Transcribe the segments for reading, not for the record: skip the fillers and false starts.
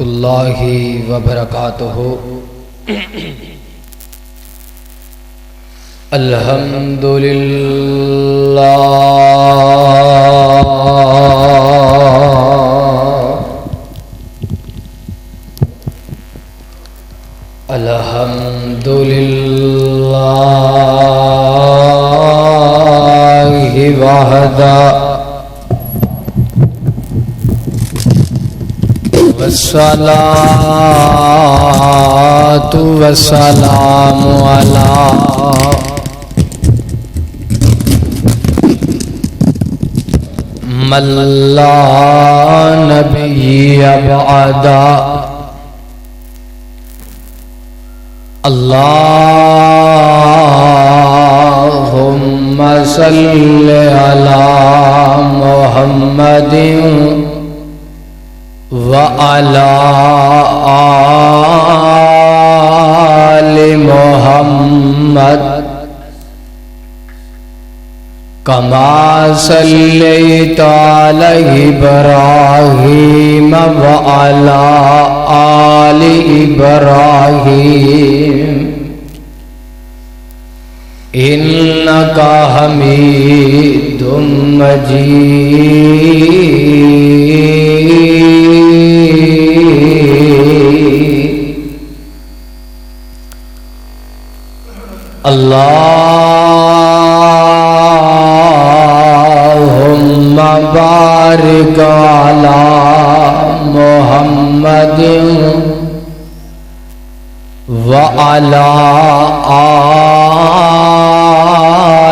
اللہ وبرکاتہ۔ الحمدللہ الحمدللہ وحدہ والصلاة والسلام على من لا نبي بعده۔ اللهم صل على محمد وعلى آل محمد كما صليت على إبراهيم وعلى آل إبراهيم إنك حميد مجيد۔ اللهم بارك على محمد وعلى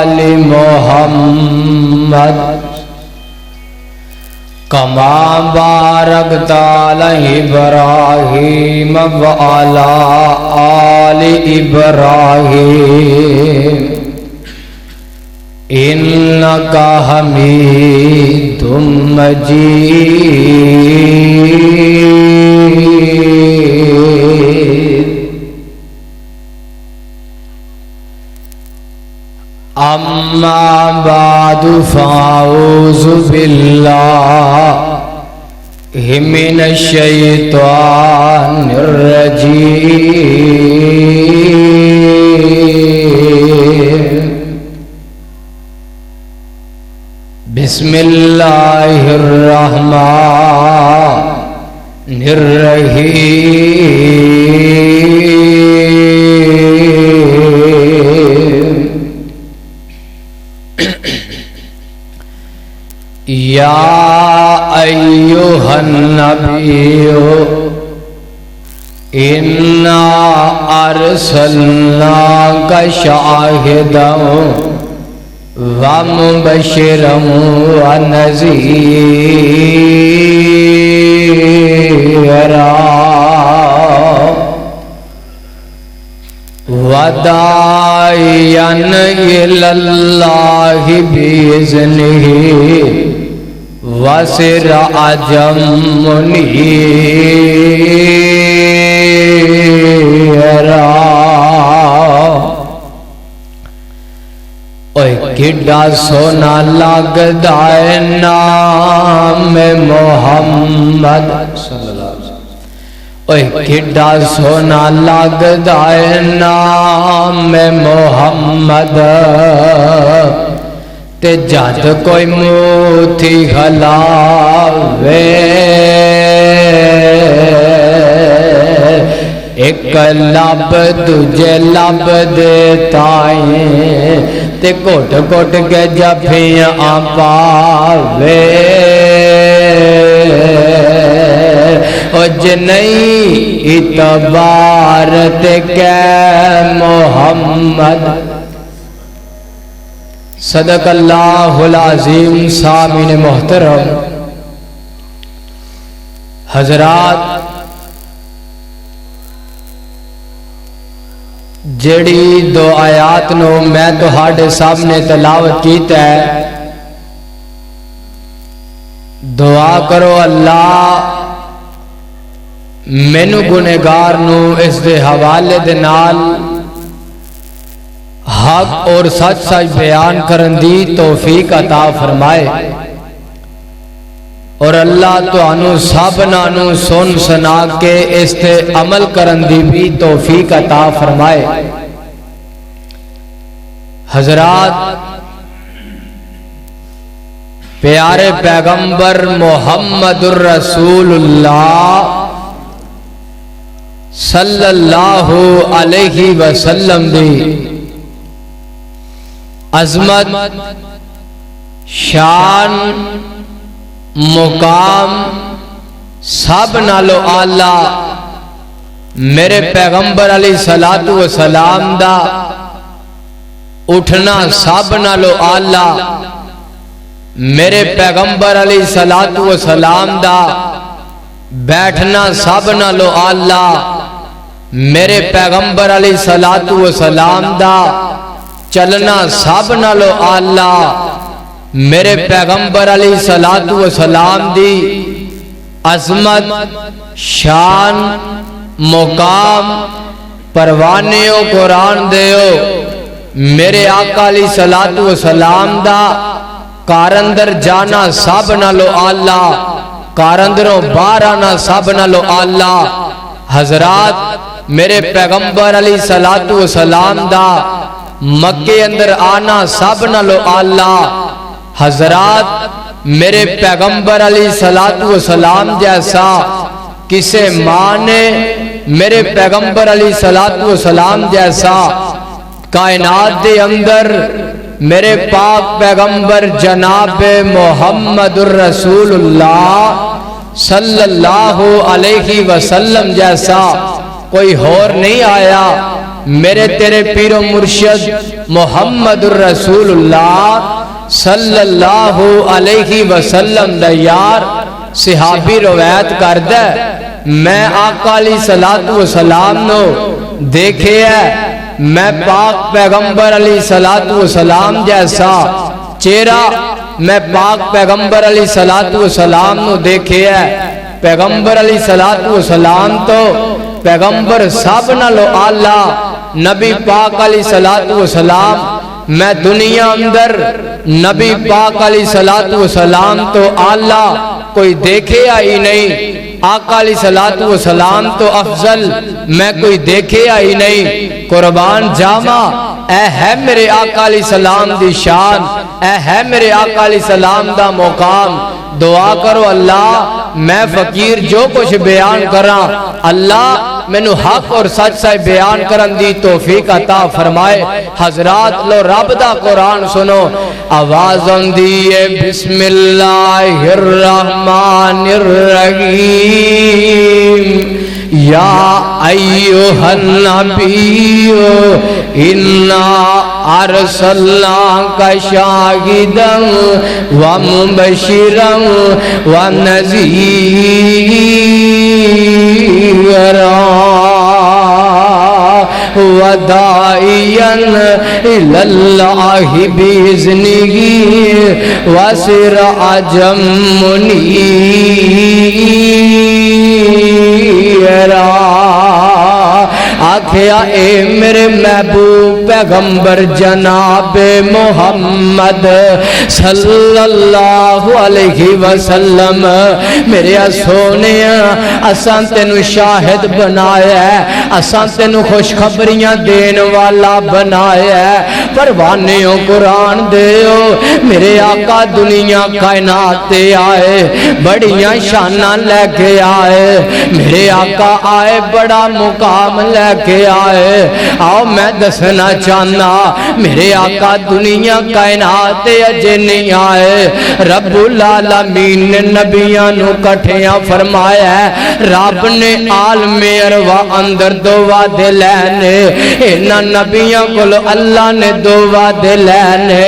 آل محمد كما باركت على إبراهيم وعلى آل إبراهيم إنك حميد مجيد۔ أما بعد فأعوذ بالله من الشيطان الرجيم۔ بسم الله الرحمن الرحيم۔ يا أيها النبي إنا أرسلناك شاهدا ومبشرا ونذيرا وداعيا إلى الله بإذنه وسراجا منيرا۔ اوے کڈا سونا لگدا ہے نام محمد صلی اللہ علیہ وسلم۔ اوے کڈا سونا لگدا ہے نام محمد، تے جد کوئی موتھی ہلاوے ایک لب دجے لب دے تائیں تے گھٹ گھٹ کے جفیاں پاوے۔ او جنہیں اعتبار تے کہ محمد۔ صدق اللہ العظیم۔ سامعین محترم حضرات، جڑی دو آیات نو میں تہاڈے سامنے تلاوت کیتا ہے، دعا کرو اللہ مینوں گنہگار نو اس دے حوالے دے نال حق اور سچ سچ بیان کرن دی توفیق عطا فرمائے۔ اور اللہ تانوں سبھناں نوں سن سنا کے اس تے عمل کرن دی بھی توفیق عطا فرمائے۔ حضرات، پیارے پیغمبر محمد الرسول اللہ صلی اللہ علیہ وسلم دی عظمت، شان، مقام سب نالو آلہ میرے پیغمبر علیہ الصلوۃ والسلام دا اٹھنا سب نالو آلہ میرے پیغمبر علیہ الصلوۃ والسلام دا بیٹھنا سب نالو آلہ میرے پیغمبر علیہ الصلوۃ والسلام دا چلنا سب نالو آلہ میرے پیغمبر علیہ الصلوۃ والسلام دی عظمت، شان، مقام پروانیو قرآن دیو میرے آقا علیہ الصلوۃ والسلام دا کارندر جانا سب نالو آلہ کارندروں باہر آنا سب نالو آلہ۔ حضرات، میرے پیغمبر علیہ الصلوۃ والسلام دا مکے اندر آنا سب نالو آلہ۔ حضرات، میرے پیغمبر علیہ الصلوۃ والسلام جیسا کسے ماں نے میرے پیغمبر علیہ الصلوۃ والسلام جیسا کائنات دے اندر میرے پاک پیغمبر جناب محمد الرسول اللہ صلی اللہ علیہ وسلم جیسا کوئی اور نہیں آیا۔ میرے تیرے پیر و مرشد محمد الرسول اللہ صلی اللہ علیہ وسلم دا یار صحابی روایت کردہ میں آقا علیہ الصلوۃ والسلام نو دیکھے ہے، میں پاک پیغمبر علیہ الصلوۃ والسلام جیسا چہرہ میں پاک پیغمبر علیہ الصلوۃ والسلام نو دیکھے ہے۔ پیغمبر علیہ الصلوۃ والسلام تو پیغمبر سب نالو آلہ نبی پاک علیہ الصلوۃ والسلام، میں دنیا اندر نبی پاک علیہ الصلوۃ والسلام تو آلہ کوئی دیکھے ہی نہیں، آقا علیہ الصلوۃ والسلام تو افضل میں کوئی دیکھے ہی نہیں۔ قربان جاواں، اے ہے میرے آقا علیہ السلام دی شان، اے ہے میرے آقا علیہ السلام دا مقام۔ دعا کرو اللہ میں فقیر جو کچھ بیان کراں، اللہ مینو حق اور سچ سے بیان کرن دی توفیق عطا فرمائے۔ حضرات لو رب دا قرآن سنو، آواز آندی ہے بسم اللہ الرحمن الرحیم، یا ایھا النبی انا ارسلناک شاہدا ومبشرا ونذیرا وداعیا الی اللہ باذنہ وسراجا منیرا۔ آکھیا اے میرے محبوب پیغمبر جناب محمد صلی اللہ علیہ وسلم، میرے سونے اساں تینو شاہد بنایا ہے، اساں تینو خوشخبریاں دین والا بنایا ہے۔ پروانیوں قرآن دیو میرے آقا دنیا کائنات تے آئے، بڑیاں شاناں لے کے آئے، میرے آقا آئے بڑا مقام لے کے آئے۔ آؤ میں دسنا چاہنا میرے آقا دنیا کائنات اجے نہیں آئے، رب العالمین نے نبیاں نو کٹھیاں فرمایا ہے، رب نے عالم ارواح اندر دو وعدے لینے، انہاں نبیاں کو اللہ نے دو وعدے لینے،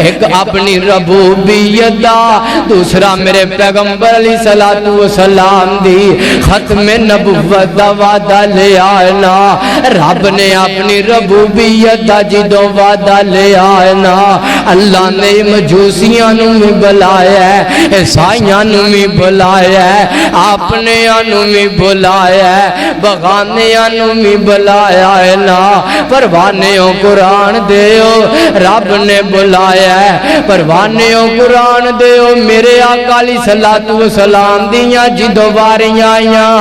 ایک اپنی ربوبیت دا، دوسرا میرے پیغمبر علیہ الصلوۃ والسلام دی ختم نبوت دا وعدہ لے آنا۔ رب نے اپنی ربوبیت شریعت دا جدوں وعدہ لے آنا اللہ نے مجوسیاں نو بھی بلایا ہے عیسائیاں نو بھی بلایا ہے اپنیاں نو بھی بلایا ہے بغانیاں نو بھی بلایا ہے نا پروانیوں قرآن دیو رب نے بلایا ہے پروانیوں قرآن دیو میرے آقا علیہ الصلوۃ والسلام دیاں جدوں واریاں آیاں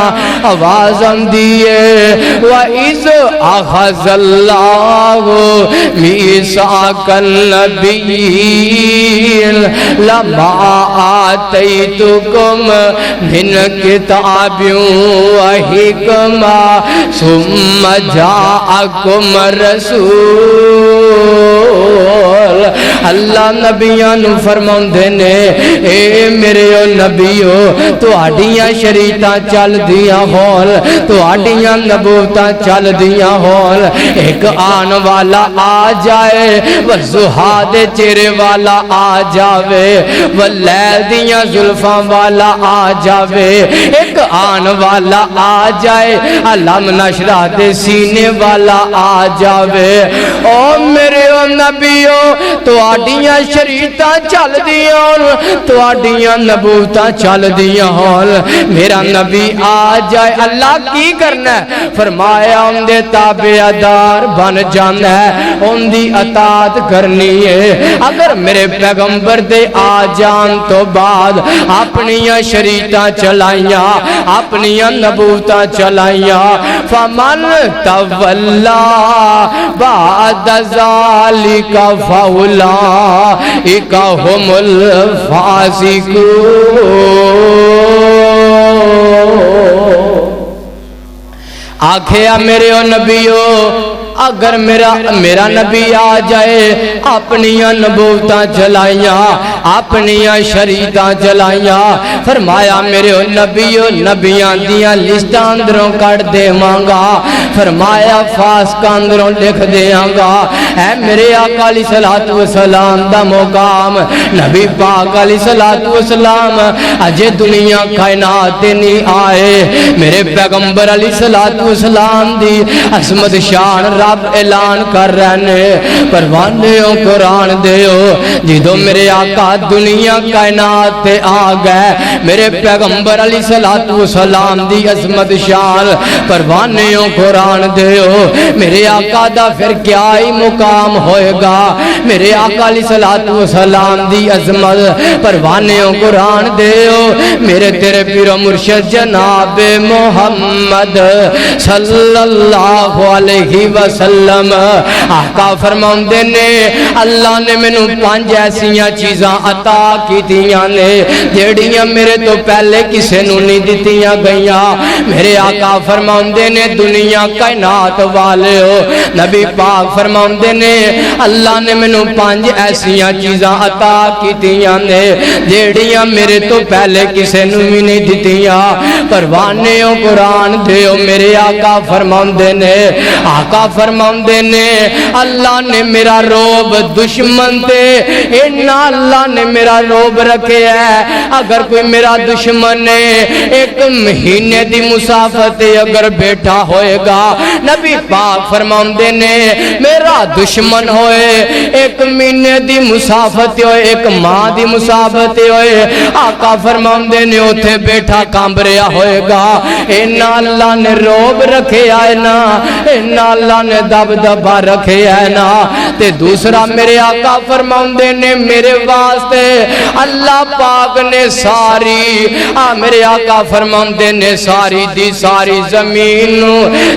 آواز آندی ہے وَإِذْ أَخَذَ اللَّهُ مِيثَاقَ النَّبِيِّينَ لَمَا آتَيْتُكُم مِّن كِتَابٍ وَحِكْمَةٍ ثُمَّ جَاءَكُمْ رَسُولٌ اللہ نبیاں نو فرماندے نے اے میرے او نبیو تہاڈیاں شریعتاں چل دیاں ہون تہاڈیاں نبوتاں چل دیاں ہون ایک آن والا آ جائے والضحیٰ دے چہرے والا آ جاوے واللیل دیاں زلفاں والا آ جاوے ایک آن والا آ جائے علم نشرہ دے سینے والا آ جاوے او میرے او نبیو تہاڈیاں شریعتاں چل دیاں ہون تہاڈیاں نبوتاں چل دیاں ہون میرا نبی آ جائے اللہ کی کرنا ہے فرمایا ان دے تابعدار بن جانا ہے ان دی اطاعت کرنی ہے اگر میرے پیغمبر دے آ جان تو بعد اپنیاں شریعتاں چلائیاں اپنیاں نبوتاں چلائیاں فمن تولا بعد ذالک فاولئک هم الفاسقون آکھیا میرے او نبیو اگر میرا نبی آ جائے اپنیاں نبوتاں چلائیاں اپنیاں شریعتاں چلائیاں فرمایا میرے نبیو نبیاں دیاں لسٹاں اندروں کٹ دے مانگا فرمایا فاسقاں اندروں لکھ دیاں گا اے میرے آقا علیہ الصلوۃ والسلام دا مقام نبی پاک علیہ الصلوۃ والسلام اجے دنیا کائنات تے نہیں آئے میرے پیغمبر علیہ الصلوۃ والسلام دی عظمت شان رب اعلان کر رہنے پروانیوں قرآن دیو جدو میرے آقا دنیا کائنات تے آ گئے میرے پیغمبر علیہ الصلوۃ والسلام دی عظمت شان پروانیوں قرآن دیو میرے آقا دا پھر کیا ہی مقام ہوئے گا میرے آقا علیہ الصلوۃ والسلام دی عظمت پروانیوں قرآن دیو میرے تیرے پیر و مرشد جناب محمد صلی اللہ علیہ وسلم آقا فرماندے نے اللہ نے میں نو 5 ایسیاں چیزاں عطا کی دیاں نے جیڑیاں میرے تو پہلے کسے نو نہیں دیتیاں گئیاں میرے آقا فرماندے نے دنیا کائنات والے ہو نبی پاک فرماندے نے اللہ نے میں نو 5 ایسیاں چیزاں عطا کی دیاں نے جیڑیاں میرے تو پہلے کسے نو بھی نہیں دیتیاں پروانیوں قرآن دیو میرے آقا فرماندے نے آقا فرماندے نے اللہ نے میرا روب دشمن تے اینا اللہ نے میرا روب رکھے ہے اگر کوئی میرا دشمن نے 1 مہینے دی مسافت اگر بیٹھا ہوئے گا نبی پاک فرماندے نے میرا دشمن ہوئے 1 مہینے دی مسافت ہوئے 1 ماہ دی مسافت ہوئے آقا فرماندے نے اتھے بیٹھا کامبریا ہوئے گا اینا اللہ نے روب رکھے آئے نا اینا اللہ نے دب دبا رکھے ہے نا تے دوسرا میرے آقا فرماندے نے میرے واسطے اللہ پاک نے ساری میرے آقا فرماندے نے ساری دی ساری زمین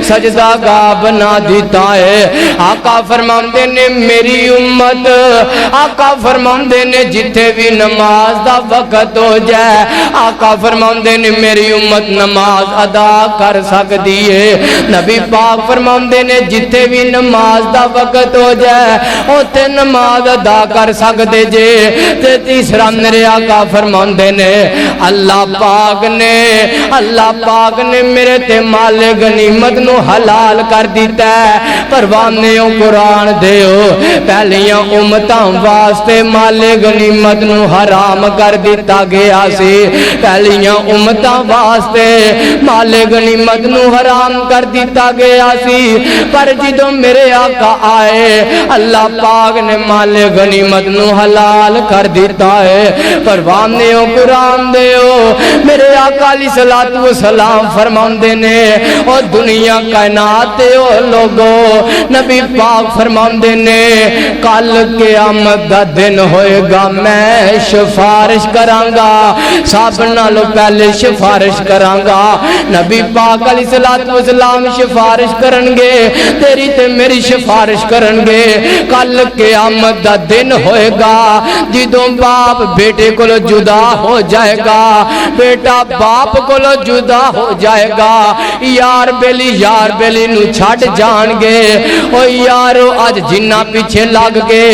سجدہ گاہ بنا دیتا ہے آقا فرماندے نے میری امت آقا فرماندے نے جتھے بھی نماز دا وقت ہو جائے آقا فرماندے نے میری امت نماز ادا کر سکتی ہے نبی پاک فرماندے نے جتھے بھی نماز دا وقت ہو جائے اوتے نماز ادا کر سکتے جے تے تیسرا میرے آقا فرماندے نے اللہ پاک نے میرے تے مال غنیمت نو حلال حلال کر دیتا ہے پروانیوں قرآن دیو پہلیاں امتاں واسطے مال غنیمت نو حرام کر دیتا گیا سی پہلیاں امتاں واسطے مال غنیمت نو حرام کر دیتا گیا سی پر جدوں میرے آقا آئے اللہ پاک نے مال غنیمت نو حلال کر دیتا ہے پروانیوں قرآن دیو میرے آقا علیہ الصلوۃ والسلام فرماندے نے او دنیا کائنات دیو لوگو نبی پاک فرماندے نے کل قیامت دا دن ہوئے گا میں سفارش کرانگا سب نالوں پہلے سفارش کرانگا نبی پاک علیہ الصلوۃ والسلام سفارش کرنگے تیری تے میری سفارش کرنگے کل قیامت دا دن ہوئے گا جدوں باپ بیٹے کو جدا ہو جائے گا بیٹا باپ کو جدا ہو جائے گا یار بیلی نو چھٹ جان گے او یارو آج جنہ پیچھے لگ کے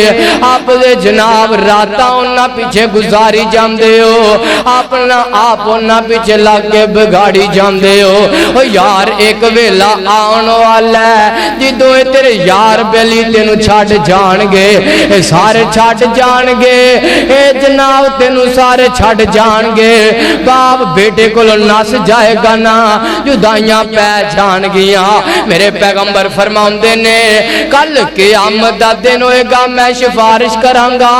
آپ دے جناب راتا انہا پیچھے گزاری جام دے ہو اپنا آپ انہا پیچھے لگ کے بگاڑی جام دے ہو او یار ایک ویلا آنو والا ہے جدو تیرے یار بیلی تینو چھٹ جان گے سارے چھٹ جان گے اے جناب تینو سارے چھٹ جان گے باپ بیٹے کو نس جائے گا نا جدائیاں پہ جان گیا میرے پیغمبر فرماندے نے کل قیامت دا دن ہوئے گا میں سفارش کرانگا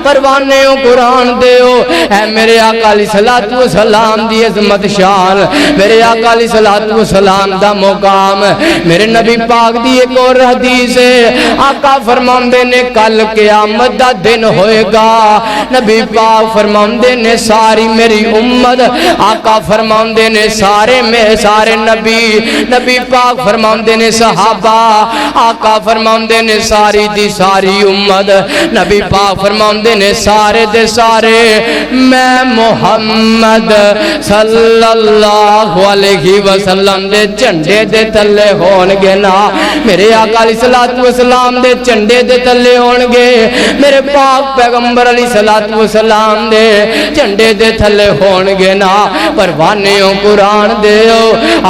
پروانیوں قرآن دیو اے میرے آقا علیہ الصلوۃ والسلام دی عظمت شان میرے آقا علیہ الصلوۃ والسلام دا مقام میرے نبی پاک دی ایک اور حدیث ہے آقا فرماندے نے کل قیامت دا دن ہوئے گا نبی پاک فرماندے نے ساری میری امت آقا فرماندے نے سارے نبی پاک فرماندے نے صحابہ آقا فرماندے نے ساری دی ساری امت نبی پاک فرماندے نے سارے دے سارے میں محمد صلی اللہ علیہ وسلم دے جھنڈے دے تلے ہونگے نا میرے آقا علیہ الصلوۃ والسلام دے جھنڈے دے تلے ہونگے میرے پاک پیغمبر علیہ الصلوۃ والسلام دے جھنڈے دے تھلے ہونگے نا پروانیوں قرآن دیو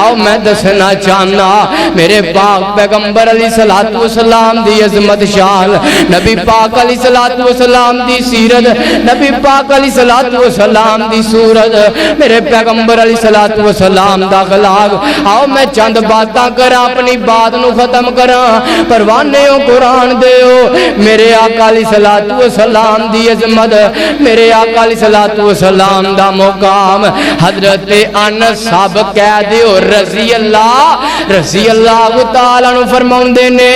آؤ میں دسنا چاہنا میرے پاک پیغمبر علیہ الصلوۃ والسلام دی عظمت شان نبی پاک علیہ الصلوۃ والسلام دی سیرت نبی پاک علیہ الصلوۃ والسلام دی صورت میرے پیغمبر علیہ الصلوۃ والسلام دا اخلاق آؤ میں چند باتاں کراں اپنی بات نو ختم کراں پروانیوں قرآن دیو میرے آقا علیہ الصلوۃ والسلام دی عظمت میرے آقا علیہ الصلوۃ والسلام دا مقام حضرت انس صاحب کہہ دیو رضی اللہ تعالیٰ عنہ فرماندے نے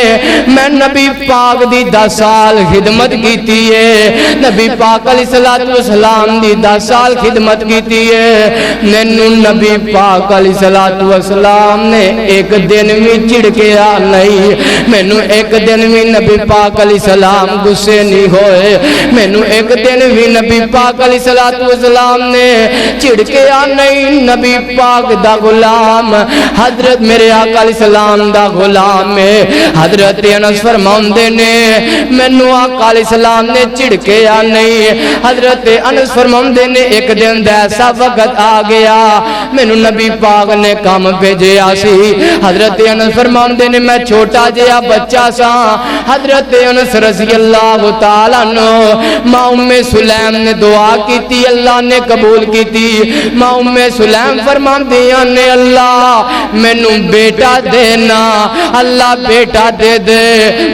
میں نبی پاک دی 10 سال خدمت کیتی ہے نبی پاک علیہ الصلوۃ والسلام دی 10 سال خدمت کیتی ہے مینوں نبی پاک علیہ الصلوۃ والسلام نے ایک دن بھی چڑکیا نہیں مینوں ایک دن بھی نبی پاک علیہ السلام غصے نہیں ہوئے مینوں ایک دن بھی نبی پاک علیہ الصلوۃ والسلام نے چڑکیا نہیں نبی پاک دا غلام حضرت میرے آقا علیہ السلام دا غلام ہے حضرت انس فرماندے نے مینوں آقا علیہ السلام نے چڑکیا نہیں حضرت انس فرماندے نے ایک دن دا ایسا وقت آ گیا مینوں نبی پاک نے کام بھیجیا سی حضرت انس فرماندے نے میں چھوٹا جہا بچہ سا حضرت انس رضی اللہ تعالیٰ عنہ ماں ام سلیم نے دعا کی تھی اللہ نے قبول کی تھی ماں ام سلیم فرماندیاں نے اللہ مینوں بیٹا دینا اللہ بیٹا دے دے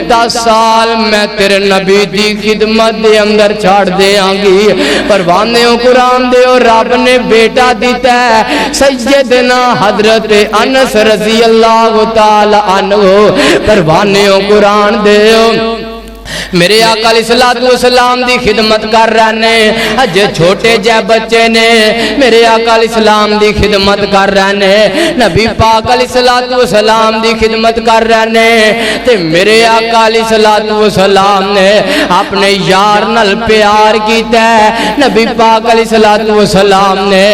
10 سال میں تیرے نبی دی خدمت دے اندر چھاڑ دے آنگی پروانیوں قرآن دے اور رب نے بیٹا دیتا ہے سیدنا حضرت انس رضی اللہ تعالی عنہ پروانیوں قرآن دے میرے آقا علیہ الصلوۃ والسلام دی خدمت کر رہنے اجے چھوٹے جے بچے نے میرے آقا علیہ السلام دی خدمت کر رہنے نبی پاک علیہ الصلوۃ والسلام دی خدمت کر رہنے تے میرے آقا علیہ الصلوۃ والسلام نے اپنے یار نال پیار کیتا ہے نبی پاک علیہ الصلوۃ والسلام نے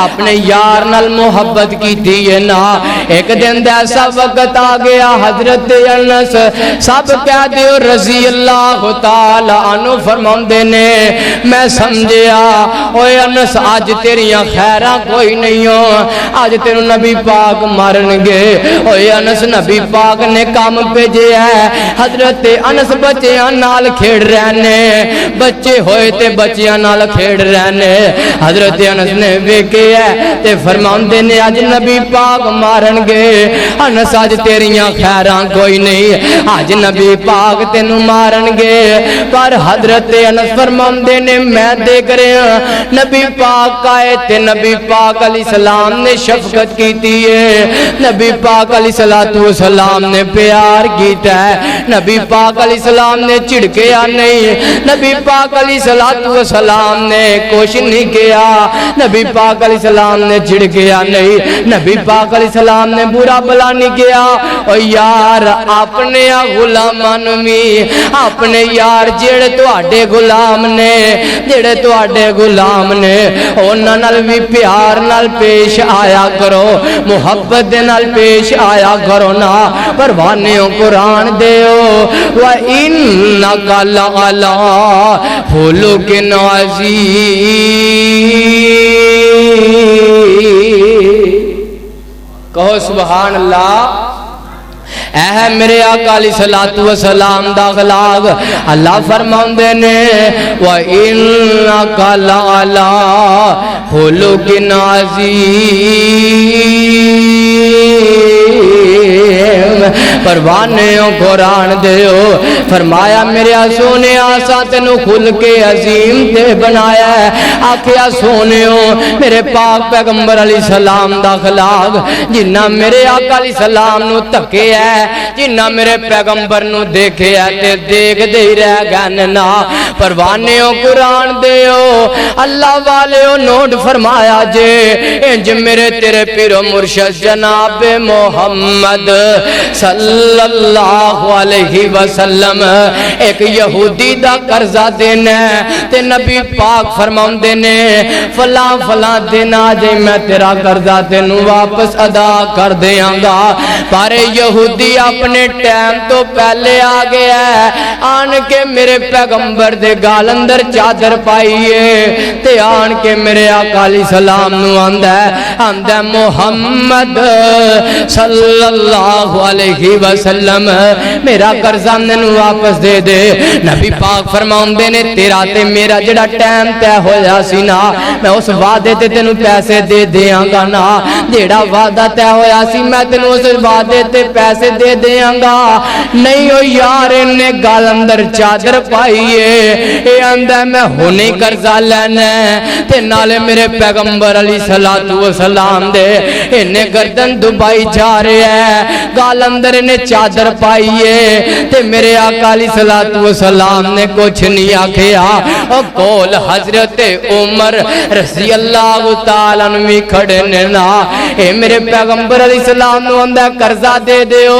اپنے یار نال محبت کیتی ہے نا ایک دن ایسا وقت آ گیا حضرت انس سب کہہ دیو رضی اللہ اللہ تعالی عنہ فرماندے نے میں سمجھیا اوے انس اج تیریاں خیراں کوئی نہیں ہو اج تینوں نبی پاک مارن گے اوے انس نبی پاک نے کام بھیجیا ہے حضرت انس بچیاں نال کھیڑ رہنے بچے ہوئے تے بچیاں نال کھیڑ رہنے حضرت انس نے ویکھیا تے فرماندے نے اج نبی پاک مارن گے انس اج تیریاں خیراں کوئی نہیں اج نبی پاک تینوں مارن گے پر حضرت انس فرماندے نے میں دیکھ رہا نبی پاک آئے تے نبی پاک علیہ السلام نے شفقت کیتی ہے نبی پاک علیہ السلام نے پیار کیتا ہے نبی پاک علیہ السلام نے چڑکیا نہیں نبی پاک علیہ السلام نے کوشش نہیں کیا نبی پاک علیہ السلام نے چڑکیا نہیں نبی پاک علیہ السلام نے برا بلا نہیں کیا او یار اپنے غلامان بھی اپنے یار جڑے تواڈے غلام نے جڑے تواڈے غلام نے انہاں نال بھی پیار نال پیش آیا کرو محبت دے نال پیش آیا کرو نا پروانیوں قرآن دیو وَإِنَّكَ لَعَلَىٰ خُلُقٍ عَظِيمٍ کہو سبحان اللہ اے میرے آقا علیہ السلام دا اخلاق اللہ فرماندے نے وَإِنَّكَ لَعَلَىٰ خُلُقٍ عَظِيمٍ پروانیوں قرآن دیو فرمایا میرے سونے آسا تینو کھل کے عظیم تے بنایا ہے آکھیا سونےوں میرے پاک پیغمبر علیہ السلام دا اخلاق جنہ میرے آقا علیہ السلام نو تکے ہے جنہ میرے پیغمبر نو دیکھے ہے تے دیکھ دے رہ گننا پروانیوں قرآن دیو اللہ والیو نوٹ فرمایا جے انج میرے تیرے پیرو مرشد جناب محمد صلی اللہ علیہ وسلم ایک یہودی دا قرضہ دینا تے نبی پاک فرماؤندے نے فلاں فلاں دن آجے میں تیرا قرضہ تینوں واپس ادا کر دیاں گا پر یہودی اپنے ٹائم تو پہلے آگے ہے آن کے میرے پیغمبر دے گال اندر چادر پائیے تے آن کے میرے آقا علیہ السلام نو آندہ محمد صلی اللہ علیہ وسلم میرا قرضہ ننو واپس دے دے نبی پاک فرماؤندے نے تیرا تے میرا جڑا ٹائم تے ہویا سی نا میں اس وعدے تے تینو پیسے دے دیاں گا نا جڑا وعدہ تے ہویا سی میں تینو اس وعدے تے پیسے دے دیاں گا نہیں ہو یار انہیں گال اندر چادر پائیے اے اندہ میں ہونے قرضہ لینا تے نالے میرے پیغمبر علیہ السلام دے انہیں گردن دبائی جا رہے ہیں گال اندر انہیں چادر پائیے تے میرے آقا علیہ السلام نے کچھ نہیں آکھیا اور کول حضرت عمر رضی اللہ تعالیٰ نمی کھڑے نا اے میرے پیغمبر علیہ السلام نو اندہ قرضہ دے دیو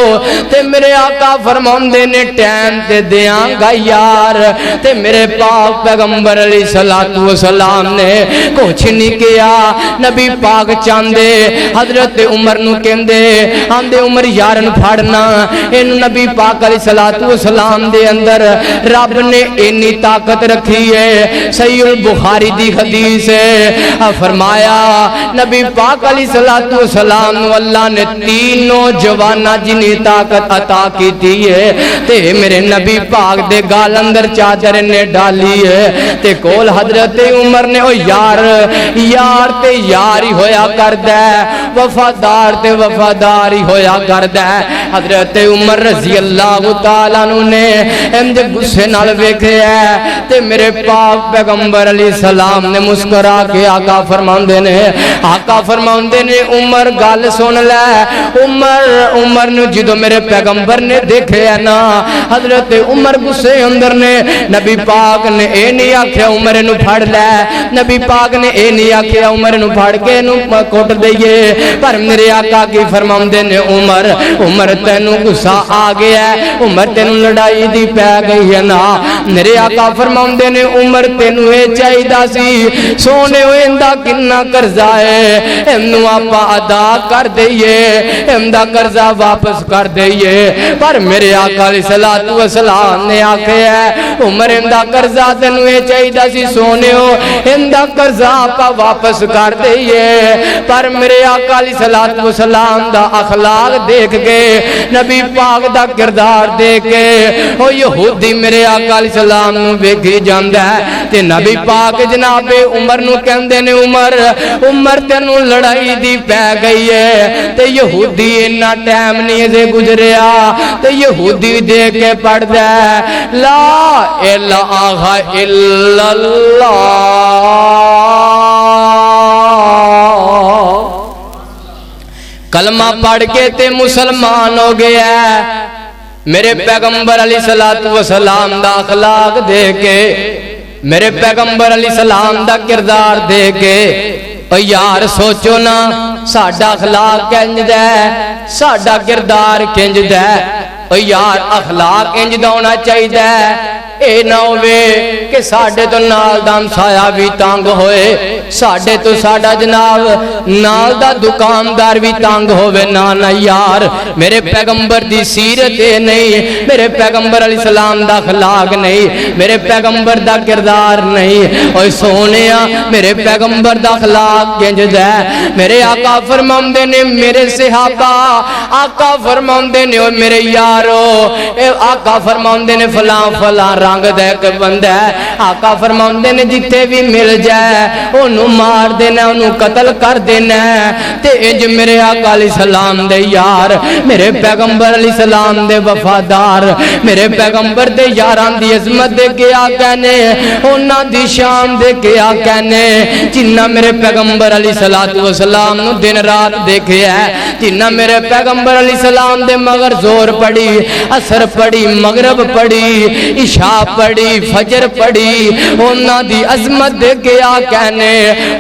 تے میرے آقا فرماندے نے ٹائم تے دیاں گا یار تے میرے پاک پیغمبر علیہ السلام نے کچھ نہیں کیا نبی پاک چاندے حضرت عمر نو کہندے آندے عمر یارن پھاڑنا ان نبی پاک علیہ السلام دے اندر رب نے انی طاقت رکھی ہے صحیح البخاری دی حدیث ہے فرمایا نبی پاک علیہ السلام نو اللہ نے تینوں جوانا جنی طاقت عطا کی دی ہے تے میرے نبی پاک دے گال اندر چادر نے ڈالی ہے تے کول حضرت عمر نے او یار یار تے یاری ہویا کردہ وفادار تے وفاداری ہویا کردہ حضرت عمر رضی اللہ تعالیٰ نے امجھے گسے نال ویکھے ہے تے میرے پاک پیغمبر علیہ السلام نے مسکرا کے آقا فرماندے نے عمر گال سن لے عمر نے جدو میرے پیغمبر نے دیکھے ہے نا حضرت عمر گسے اندر نے نبی پاک نے اے نہیں آکھیا عمر نو پھاڑ لے نبی پاک نے اے نہیں آکھیا عمر نو پھاڑ کے نو کوٹ دئیے پر میرے آقا کی فرماندے نے عمر تینوں غصہ آ گیا ہے، عمر تینوں لڑائی دی پہ گئی ہے نا۔ میرے آقا فرماؤندے نے عمر تینوں اے چاہیدا سی سونے ہوئندہ کنہ قرضہ ہے انہوں آپا ادا کر دئیے، اندہ قرضہ واپس کر دئیے، پر میرے آقا علیہ السلام نے آکھے ہے عمر اندہ قرضہ تینوں اے چاہیدہ سی سونے ہو اندہ قرضہ آپا واپس کر دئیے، پر میرے آقا علیہ السلام دا اخلاق دیکھ کے نبی پاک دا کردار دیکھ کے او یہودی میرے آقا علیہ السلام نو ویکھی جاندہ ہے تے نبی پاک جناب عمر نو کہندے نے عمر تینوں لڑائی دی پہ گئی ہے تے یہودی انہا ٹائم نہیں سے گزریا تے یہودی دیکھ کے پڑھ دے لا الہ الا اللہ کلمہ پڑھ کے تے مسلمان ہو گیا ہے۔ میرے پیغمبر علیہ السلام دا اخلاق دے کے میرے پیغمبر علیہ السلام دا کردار دے کے او یار سوچو نا ساڑھا اخلاق کنج دے ساڑھا کردار کنج دے او یار اخلاق کنج دونا چاہی دے اے نہ ہوئے کہ ساڑھے تو نال دام سایہ بھی تانگ ہوئے ساڑھے تو ساڑھا جناب نال دا دکاندار بھی تانگ ہوئے نانا یار میرے پیغمبر دی سیرت نہیں میرے پیغمبر علیہ السلام دا اخلاق نہیں میرے پیغمبر دا کردار نہیں اوہ سونیا میرے پیغمبر دا اخلاق کنج دے میرے آقا فرماندے نے میرے صحابہ آقا فرماندے نے میرے یارو آقا فرماندے نے فلان رنگ دے کے بندہ ہے آقا فرماندے نے جتے بھی مل جائے انہوں مار دینا انہوں قتل کر دینا تے انج میرے آقا علیہ السلام دے یار میرے پیغمبر علیہ السلام دے وفادار میرے پیغمبر دے یاران دی عظمت دے کیا کہنے انہاں دی شان دے کیا کہنے جنہ میرے پیغمبر علیہ السلام نو دن رات دیکھے ہے جنہ میرے پیغمبر علیہ السلام دے مگر زور پڑی اثر پڑی مغرب پڑی عشاء پڑی فجر پڑی انہاں دی عظمت دے کیا کہنے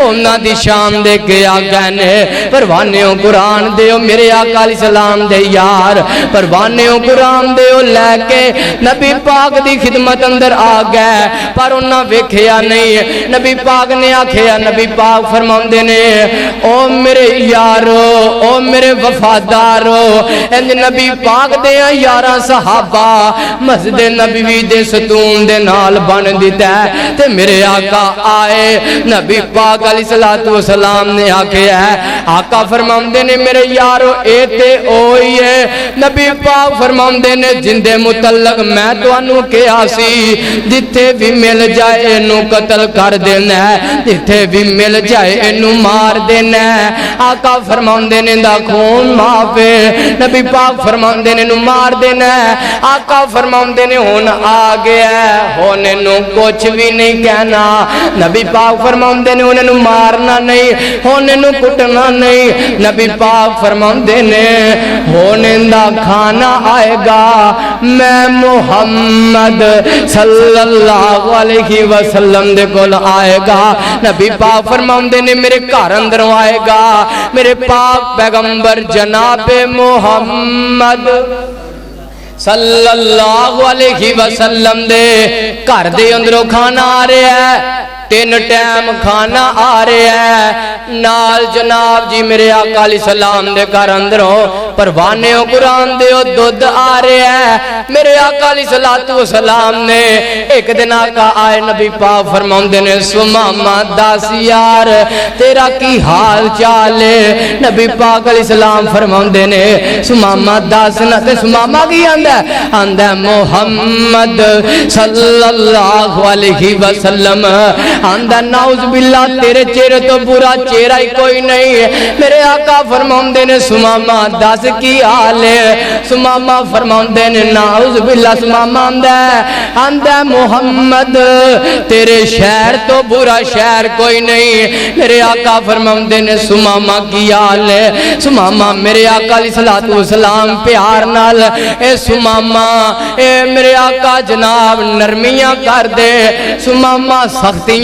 انہاں دی شان دے کیا کہنے پروانیوں قرآن دیو میرے آقا علیہ السلام دے یار پروانیوں قرآن دیو لے کے نبی پاک دی خدمت اندر آ گئے پر انہاں ویکھیا نہیں نبی پاک نے آکھیا نبی پاک فرماندے نے او میرے یارو او میرے وفادارو انج نبی پاک دے یاراں صحابہ مسجد نبوی دے ستون دے نال بن دیتا ہے تے میرے آقا آئے نبی پاک علیہ السلام نے آکھے ہے آقا فرماندے نے میرے یارو اے تے اوئی ہے نبی پاک فرماندے نے جندے متعلق میں تو انو کیا سی جتے بھی مل جائے انو قتل کر دینا ہے جتے بھی مل جائے انو مار دینا ہے آقا فرماندے نے دا خون معافے نبی پاک فرماندے نے انو مار دینا ہے آقا فرماندے نے ہون آگے ہے ہونے نو کچھ بھی نہیں کہنا نبی پاک فرماندے نے انہوں مارنا نہیں ہونے نو کٹنا نہیں نبی پاک فرماندے نے ہونے دا کھانا آئے گا میں محمد صلی اللہ علیہ وسلم دے کول آئے گا نبی پاک فرماندے نے میرے گھر اندروں آئے گا میرے پاک پیغمبر جناب محمد صلی اللہ علیہ وسلم دے گھر دے اندروں کھانا آ رہے ہیں تین ٹائم کھانا آ رہے ہیں نال جناب جی میرے آقا علیہ السلام دے گھر اندروں پروانیوں قرآن دے دودھ آ رہے ہیں میرے آقا علیہ السلام نے ایک دن آقا آئے نبی پاک فرماندے نے سمامہ داسیار تیرا کی حال چالے نبی پاک علیہ السلام فرماندے نے سمامہ داسنا تے سمامہ کی اندہ محمد صلی اللہ علیہ وسلم اندہ نعوذ باللہ تیرے چہرے تو برا چہرہ ہی کوئی نہیں ہے میرے آقا فرماندے نے سمامہ دس کی حال ہے سمامہ فرماندے نے نعوذ باللہ سمامہ اندہ محمد تیرے شہر تو برا شہر کوئی نہیں میرے آقا فرماندے نے سمامہ کی حال ہے سمامہ میرے آقا علیہ السلام پیار نال اے سمامہ اے میرے آقا جناب نرمیاں کر دے سمامہ سختیاں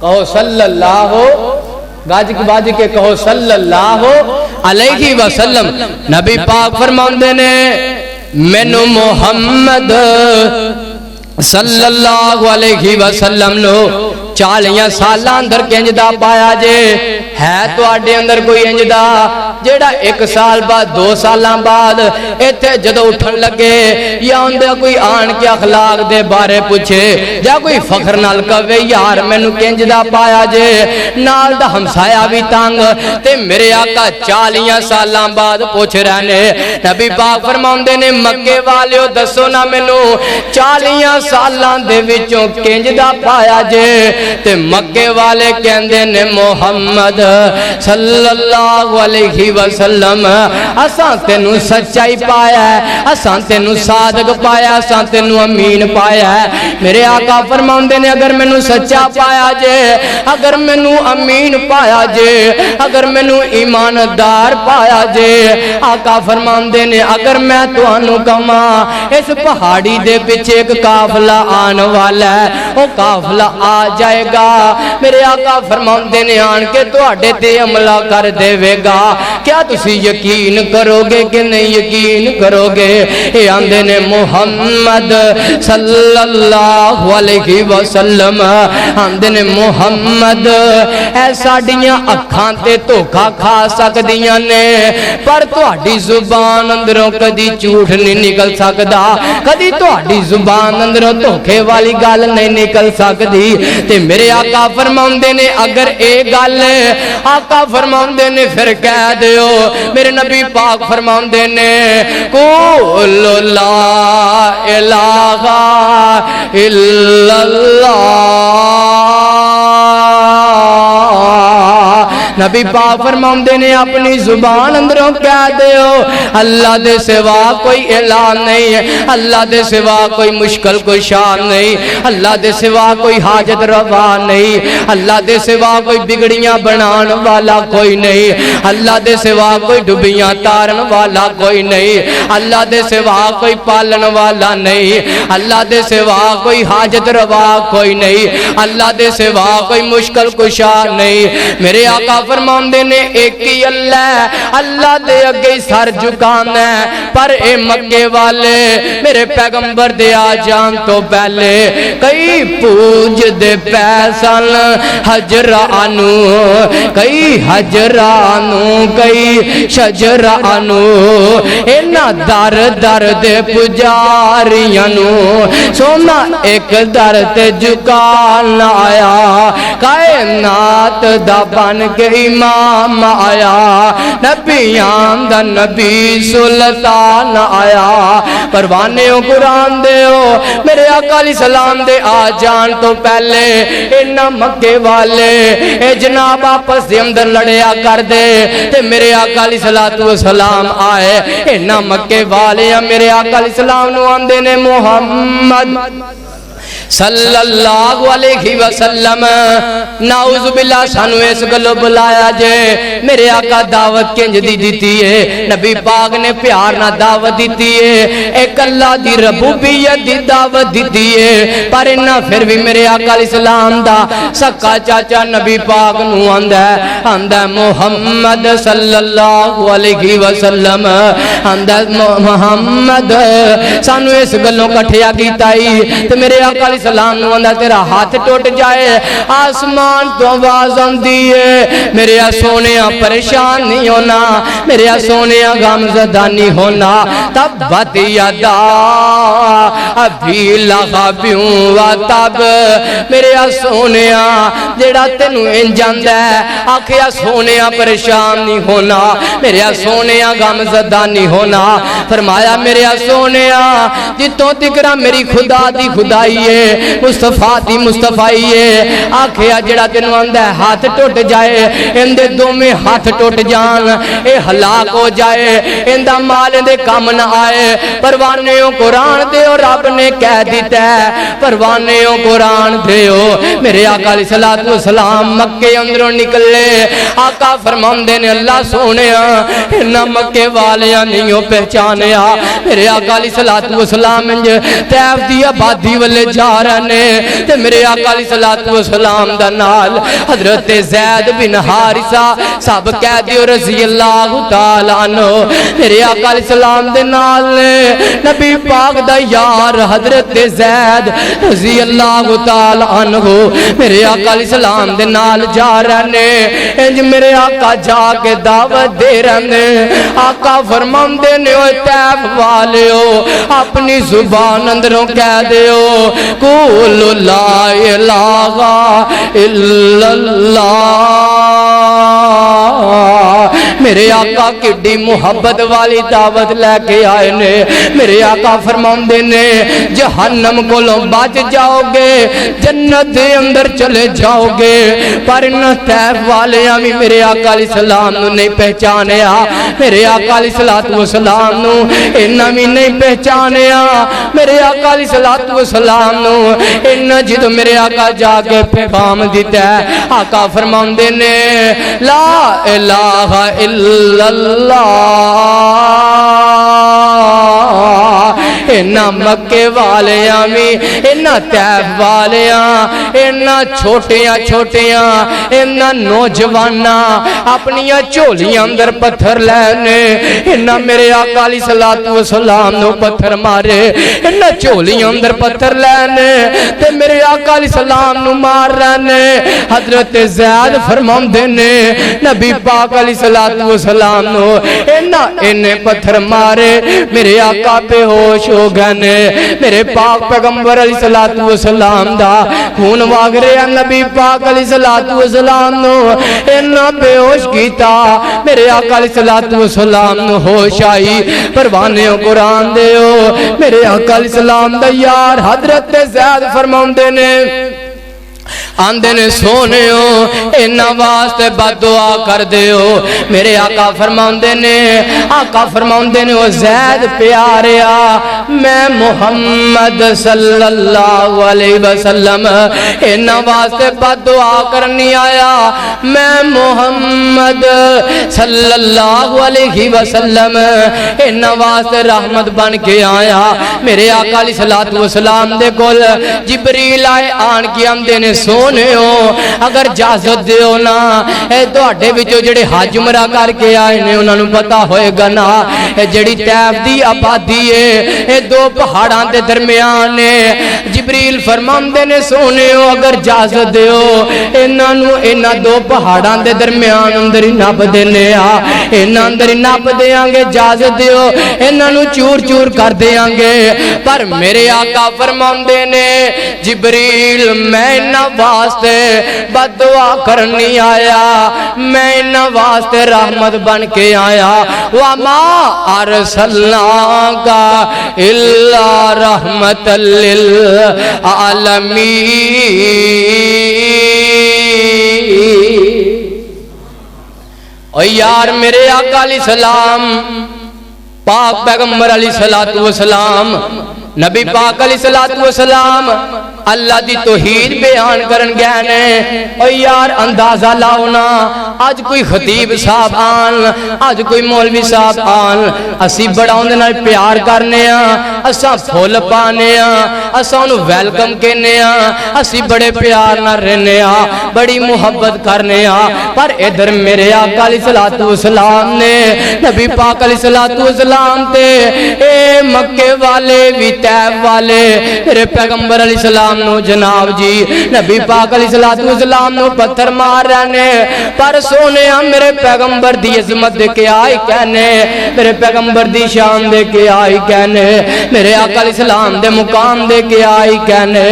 کہو صلی اللہ گاج باج کے کہو صلی اللہ علیہ وسلم. نبی پاک فرماندے نے مینو محمد صلی اللہ علیہ وسلم لو 40 سالہ اندر کنجدہ پایا جے. ہے تو آڈے اندر کوئی انجدہ جیڑا 1 سال بعد 2 سالہ بعد ایتھے جدو اٹھن لگے یا اندر کوئی آن کے اخلاق دے بارے پوچھے یا کوئی فخر نال کہے یار میں نو کنجدہ پایا جے نال دا ہمسایا بھی تانگ تے میرے آقا 40 سالہ بعد پوچھ رہنے. نبی پاک فرماؤندے نے مکے والیو دسو نا میں نو 40 سالہ دے وچوں کنجدہ پایا جے تے مکے والے کہندے نے محمد صلی اللہ علیہ وسلم اساں تینو سچائی پایا ہے, اساں تینو صادق پایا ہے, اساں تینو امین پایا ہے. میرے آقا فرماؤندے نے اگر مینو سچا پایا جے, اگر مینو امین پایا جے, اگر مینو ایماندار پایا جے, آقا فرماؤندے نے اگر میں توانو کما اس پہاڑی دے پیچھے ایک قافلہ آن والا ہے وہ قافلہ آ جائے گا. میرے آقا فرماؤندے نے آن کے تو آڈے تے عملہ کر دے وے گا. کیا تسی یقین کرو گے کہ نہیں یقین کرو گے؟ اے آندے نے محمد صلی اللہ علیہ وسلم آندے نے محمد اے ساڑیاں اکھاں تے دھوکا کھا سکدیاں نے پر تہاڈی زبان اندروں کدی جھوٹ نہیں نکل سکدا, کدی تہاڈی زبان اندروں دھوکے والی گل نہیں نکل سکدی. تے میرے آقا فرماؤندے نے اگر اے گل آقا فرماؤندے نے پھر کہہ دیو. میرے نبی پاک فرماؤندے نے قول لا الہ الا اللہ. نبی پاک فرماؤندے نے اپنی زبان اندروں کہہ دیو اللہ دے سوا کوئی الہ نہیں ہے, اللہ دے سوا کوئی مشکل کوئی شان نہیں, اللہ دے سوا کوئی حاجت روا نہیں, اللہ دے سوا کوئی بگڑیاں بنان والا کوئی نہیں, اللہ دے سوا کوئی ڈبیاں تارن والا کوئی نہیں, اللہ دے سوا کوئی پالن والا نہیں, اللہ دے سوا کوئی حاجت روا کوئی نہیں, اللہ دے سوا کوئی مشکل کشا نہیں. میرے آقا فرماؤندے نے ایک ہی اللہ دے اگے سر جھکانا ہے. پر اے مکے والے میرے پیغمبر دے آ جان تو پہلے کئی پوج دے پیسن حجرانو, کئی حجرانو, کئی شجرانو, اینا در در دے پجاریانو سونا ایک در تے جھکان آیا, کائنات دا بن کے امام آیا, نبیان دا نبی سلطان آیا. پروانیوں قرآن دے ہو میرے آقا علیہ السلام دے آ جان تو پہلے انہا مکے والے اے جناب آپس دے اندر لڑیا کر دے تے میرے آقا علیہ السلام آئے. انہا مکے والے میرے آقا علیہ السلام نو آندے نے محمد صلی اللہ علیہ وسلم نعوذ باللہ سانو اس گلو بلایا جے. میرے آقا دعوت کنج دی دیتی ہے, نبی پاک نے پیار نہ دعوت دیتی ہے, ایک اللہ دی ربوبیت دی دعوت دیتی ہے. پر انہا پھر بھی میرے آقا علیہ السلام دا سکا چاچا نبی پاک نو آندہ محمد صلی اللہ علیہ وسلم, آندہ محمد سانو اس گلوں کٹھیا کیتائی تو میرے آقا السلام نو اندر تیرا ہاتھ ٹوٹ جائے. آسمان تو آواز آندی ہے میرے سونیا پریشان نہیں ہونا, میرے سونیا غم زدہ نہیں ہونا. تبت یدا ابھی لغبیوں و تب میرے سونیا جڑا تینو انجاندہ ہے آکھیا سونیا پریشان نہیں ہونا, میرے سونیا غم زدہ نہیں ہونا. فرمایا میرے سونیا جتوں تکرا میری خدا دی خدائی ہے, مصطفیٰ دی مصطفیٰ ہے, آکھیا جڑا تینو آندہ ہے ہاتھ ٹوٹ جائے, اندے دو میں ہاتھ ٹوٹ جان, اے ہلاک ہو جائے, اندہ مال دے کام نہ آئے. پروانیوں قرآن دے اور رب نے کہہ دیتا ہے پروانیوں قرآن دے ہو. میرے آقا علیہ السلام مکے اندروں نکلے. آقا فرماندے نے اللہ سونے انہا مکے والیاں نہیں ہو پہچانیا. میرے آقا علیہ السلام طیف دی آبادی والے جا رہے نے تے میرے آقا علیہ الصلوۃ والسلام دا نال حضرت زید بن حارثہ سب قیدی رضی اللہ تعالی عنہ میرے آقا علیہ السلام دے نال نبی پاک دا یار حضرت زید رضی اللہ تعالی عنہ میرے آقا علیہ السلام دے نال جا رہے نے انج میرے آقا جا کے دعوت دے رہے آقا فرماندے نے اوے طیف والیو اپنی زبان اندروں کہہ دیو قول لا الہ الا اللہ میرے آقا کڈی محبت والی دعوت لے کے آئے نے میرے آقا فرماندے نے جہنم کولوں بچ جاؤ گے جنت دے اندر چلے جاؤ گے پر ان طیف والیاں بھی میرے آقا علیہ السلام نو نہیں پہچانیا میرے آقا علیہ الصلوۃ والسلام نو انہاں بھی نہیں پہچانیا میرے آقا علیہ الصلوۃ والسلام نو انہاں جدوں میرے آقا جا کے پیغام دیتا ہے آقا فرماندے نے لا الہ الا اللہ اینا مکے والیاں بھی اینا طیف والیاں اینا چھوٹیاں چھوٹیاں اینا نوجواناں اپنیاں چولیاں اندر پتھر لینے اینا میرے آقا علیہ الصلوۃ والسلام نو پتھر مارے اینا چولیاں اندر پتھر لینے تے میرے آقا علیہ السلام نو مار رہنے حضرت زید فرماندے نے نبی پاک علیہ الصلوۃ والسلام نو اینے پتھر مارے میرے آقا بے ہوش ہو گئے میرے پاک پیغمبر علیہ الصلوۃ والسلام دا خون واگ رہا نبی پاک علیہ الصلوۃ والسلام نو اینا بے ہوش کیتا میرے آقا علیہ الصلوۃ والسلام نو ہوش آئی پروانے قرآن دیو میرے آقا علیہ السلام دا یار حضرت زید فرماندے نے آندے نے سونے ہو اینا واسطے بد دعا کر دیو میرے آقا فرماندے نے وہ زید پیاریا میں محمد صلی اللہ علیہ وسلم اینا واسطے بد دعا کرنی آیا میں محمد صلی اللہ علیہ وسلم اینا واسطے رحمت بن کے آیا میرے آقا علیہ الصلوۃ والسلام دے کول جبریل آئے آن کی آندے نے سونے ہو اگر اجازت دیو نا اے تواڈے وچوں جڑے حج عمرہ کر کے آئے نے انہاں نو پتہ ہوئے گا نا اے جڑی طیف دی آبادی ہے اے دو پہاڑاں دے درمیان ہے جبریل فرماندے نے سونے ہو اگر اجازت دیو انہاں نو انہاں دو پہاڑاں دے درمیان اندر ہی نپ دینے انہاں اندر ہی نپ دیاں گے اجازت دیو انہاں نو چور چور کر دیاں گے پر میرے آقا فرماندے نے جبریل میں انہاں واسطے بد دعا کرنی آیا میں انہاں واسطے رحمت بن کے آیا وَمَا أَرْسَلْنَاكَ إِلَّا رَحْمَةً لِلْعَالَمِينَ او یار میرے آقا علیہ السلام پاک پیغمبر علیہ الصلوۃ والسلام نبی پاک علیہ الصلوۃ والسلام اللہ دی توحید بیان کرن گئے نے او یار اندازہ لاؤنا آج کوئی خطیب صاحب آن آج کوئی مولوی صاحب آن اسی بڑا اندے نال پیار کرنے اساں پھول پانے اساں انہوں ویلکم کہنے اسی بڑے پیار نہ رہنے بڑی محبت کرنے پر ادھر میرے آقا علیہ الصلوۃ والسلام نے نبی پاک علیہ الصلوۃ والسلام تے اے مکے والے بھی طیف والے میرے پیغمبر علیہ السلام نو جناب جی نبی پاک علیہ الصلوۃ والسلام نو پتھر مار رہنے پر سونے میرے پیغمبر دی عظمت دے کے آئی کہنے میرے پیغمبر دی شان دے کے آئی کہنے میرے آقا علیہ السلام دے مقام دے کے آئی کہنے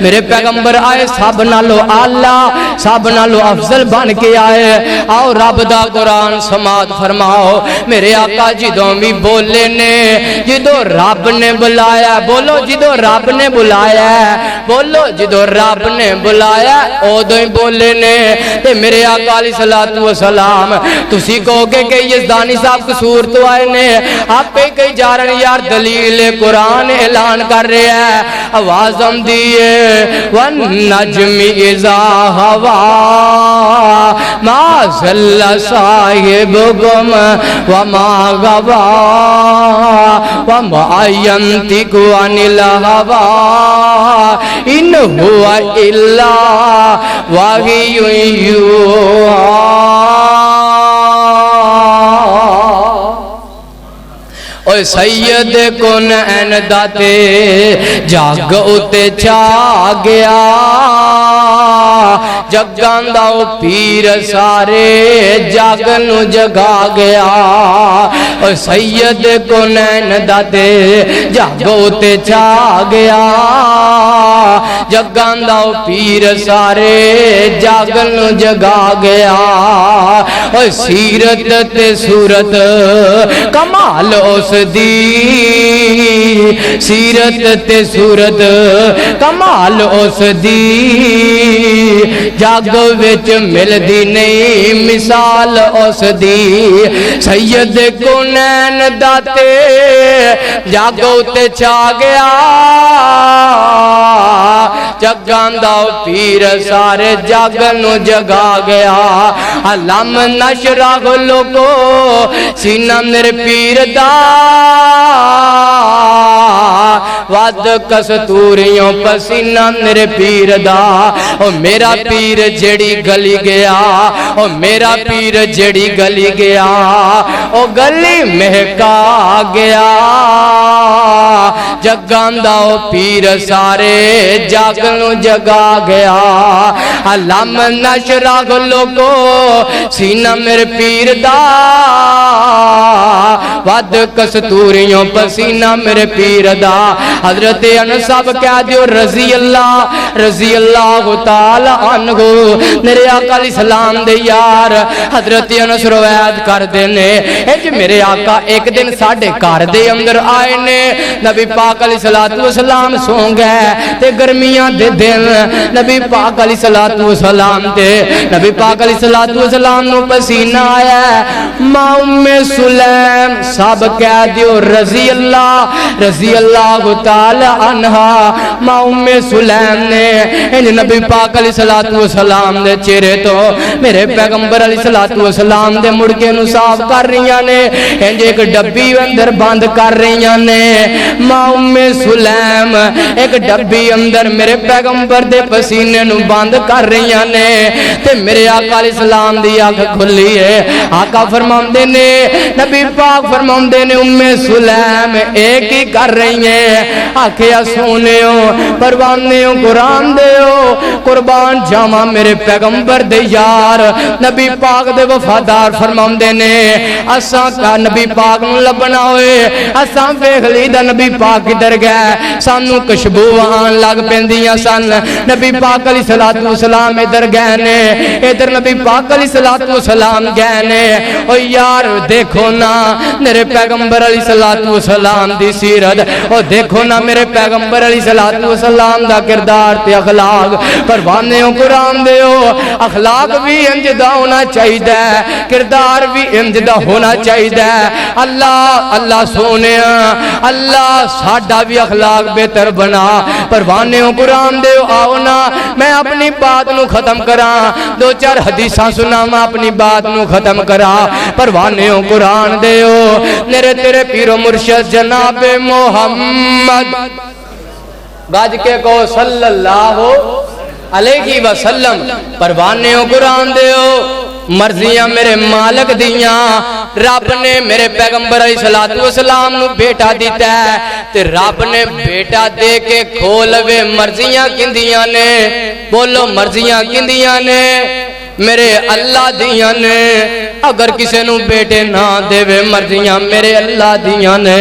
میرے پیغمبر آئے سب نالو اعلیٰ سب نالو افضل بن کے آئے آؤ رب دا قرآن سماعت فرماؤ میرے آقا جدوں بھی بولے نے جدوں رب نے بلایا بولو جدوں رب نے بلایا بولو جدو رب نے بلایا اودوں ہی بولے نے تے میرے آقا علیہ الصلوۃ والسلام تسی کہو گے کہ یزدانی صاحب قصور تو آئے نے آپ پہ کئی جا رہے یار دلیل قرآن اعلان کر رہے ہیں آواز ہم دیئے وَالنَّجْمِ إِذَا هَوَى مَا ضَلَّ صَاحِبُكُمْ وَمَا غَوَى وَمَا وما ينطق عن الهوى إن هو إلا وحي يوحى اوے سید کونین داتے جگ اتے چا گیا جگان داؤ پیر سارے جگ نو جگا گیا اوے سید کونین داتے جگ اتے چا گیا جگان داؤ پیر سارے جگ نو جگا گیا اوے سیرت تے صورت کمال اس دی سیرت تے صورت کمال اس دی جگ وچ ملدی نہیں مثال اس دی سید کونین داتے جگ اتے چا گیا جگان داؤ پیر سارے جگ نو جگا گیا علم نشرح لوگو سینہ میرے پیر دا واد کستوریوں پسینہ میرے پیر دا او میرا پیر جڑی گلی گیا او میرا پیر جڑی گلی گیا او گلی مہکا گیا جگان داؤ پیر سارے جگ نو جگا گیا علم نشرح لوگو سینہ میرے پیر دا واد کستوریوں پسینہ میرے پیر دا حضرت انس صاحب کہہ دیو رضی اللہ تعالی عنہ میرے آقا علیہ السلام دے یار حضرت انس روایت کر دینے اج میرے آقا ایک دن ساڑھے کار دے اندر آئے نے نبی پاک علیہ السلام سو گئے تے گرمیاں دے دن نبی پاک علیہ السلام تے نبی پاک علیہ السلام نو پسینہ آیا ہے ماں ام سلیم صاحب کہہ دیو رضی اللہ تعالی عنہ ماں ام سلیم نے انج نبی پاک علیہ السلام دے چہرے تو میرے پیغمبر علیہ السلام دے مڑکے نو صاف کر رہیاں نے انج ایک ڈبی اندر بند کر رہیاں نے ماں ام سلیم ایک ڈبی اندر میرے پیغمبر دے پسینے نو بند کر رہیاں نے تے میرے آقا علیہ السلام دی آنکھ کھلی ہے آقا فرماندے نے نبی پاک فرماندے نے ام سلیم ایک ہی کر رہی ہیں آکھیا سونےو پروانےو قرآن دیو قربان جاما میرے پیغمبر دے یار نبی پاک دے وفادار فرماندے نے اساں کا نبی پاک نو لبنا ہوئے اساں ویکھ لیدا نبی پاک کدھر گئے سانو خوشبو آن لگ پیندیاں سن نبی پاک علیہ السلام ادھر گئے نے ادھر نبی پاک علیہ السلام گئے نے او یار دیکھو نا میرے پیغمبر علیہ السلام دی سیرت او دیکھو نا میرے پیغمبر علیہ السلام دا کردار تے اخلاق پروانےو قرآن دیو اخلاق بھی انج دا ہونا چاہی دے کردار بھی انج دا ہونا چاہی دے اللہ سونے اللہ ساڑھا بھی اخلاق بہتر بنا پروانےو قرآن دیو آؤ نا میں اپنی بات نو ختم کرا دو چار حدیثاں سنا میں اپنی بات نو ختم کرا پروانےو قرآن دیو میرے تیرے پیر و مرشد جناب محمد گاج کے کو صلی اللہ علیہ وسلم پروانےو قرآن دیو مرضیاں میرے مالک دیاں رب نے میرے پیغمبر علیہ السلام نو بیٹا دیتا ہے تے رب نے بیٹا دے کے کھولوے مرضیاں کندیاں نے بولو مرضیاں کندیاں نے میرے اللہ دیاں نے اگر کسے نو بیٹے نہ دے وے مرضیاں میرے اللہ دیاں نے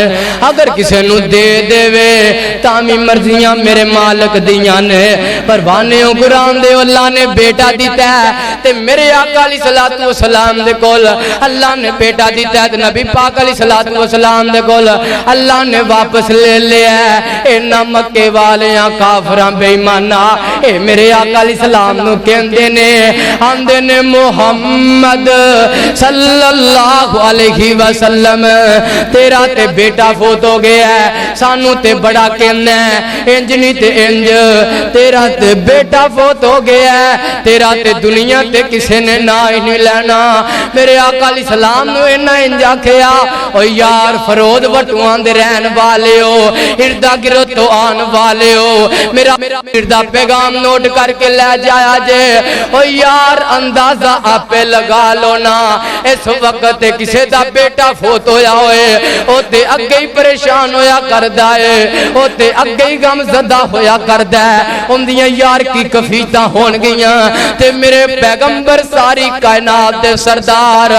اگر کسے نو دے دے وے تامی مرضیاں میرے مالک دیاں نے پروانےو قرآن دے اللہ نے بیٹا دیتا ہے تے میرے آقا علیہ السلام دے کول اللہ نے بیٹا دیتا ہے تے نبی پاک علیہ السلام دے کول اللہ نے واپس لے لیا ہے اے نہ مکے والیاں کافراں بے ایماناں اے میرے آقا علیہ السلام نو کہندے نے آندے نے محمد صلی اللہ علیہ وسلم تیرا تے بیٹا فوت ہو گیا ہے، سانو تے بڑا کہنا ہے انج نہیں تے انج، تیرا تے بیٹا فوت ہو گیا ہے، تیرا تے دنیا تے کسے نے نہ ہی نہیں لینا۔ میرے آقا علیہ السلام نو اینا انجا کیا او یار فرود وٹوان دے رہن والے ہو، اردہ گرو تو آن والے ہو، میرا اردہ پیغام نوٹ کر کے لے جایا جے، او یار اندازہ آپ پہ لگا لو نا، اس وقت کسے دا بیٹا فوت ہویا ہوئے، او تے اگے ہی پریشان ہویا کر دائے، او تے اگے ہی غم زدہ ہویا کر دائے، ان دیاں یار کی کفیتاں ہون گیاں، تے میرے پیغمبر ساری کائنات دے سردار،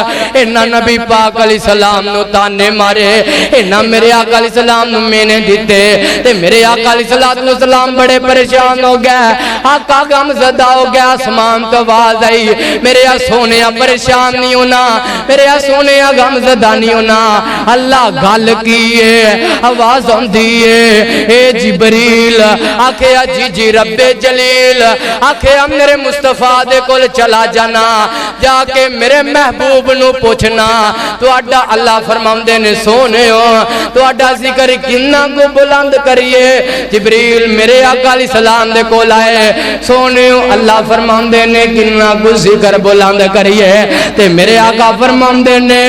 انہاں نبی پاک علیہ السلام نو تانے مارے، انہاں میرے آقا علیہ السلام نو میں نے دیتے، تے میرے آقا علیہ السلام بڑے پریشان ہو گئے، آقا غم زدہ ہو گیا، آسمان تو آواز آئی، میرے سونیا پریشان نہیں ہونا، میرے سونیا غم زدہ نہیں ہونا، اللہ گل کیے آواز ہوں دیئے، اے جبریل آکھے جی رب جلیل، آکھے میرے مصطفیٰ دے کل چلا جانا، جا کے میرے محبوب نو پوچھنا، تو اڈا اللہ فرماندے نے سونے ہو، تو اڈا ذکر کنہ کو بلند کریے، جبریل میرے آقا علیہ السلام دے کول آئے، سونے ہو اللہ فرماندے نے کنہ کو ذکر بلند کریے، تے میرے آقا فرماندے نے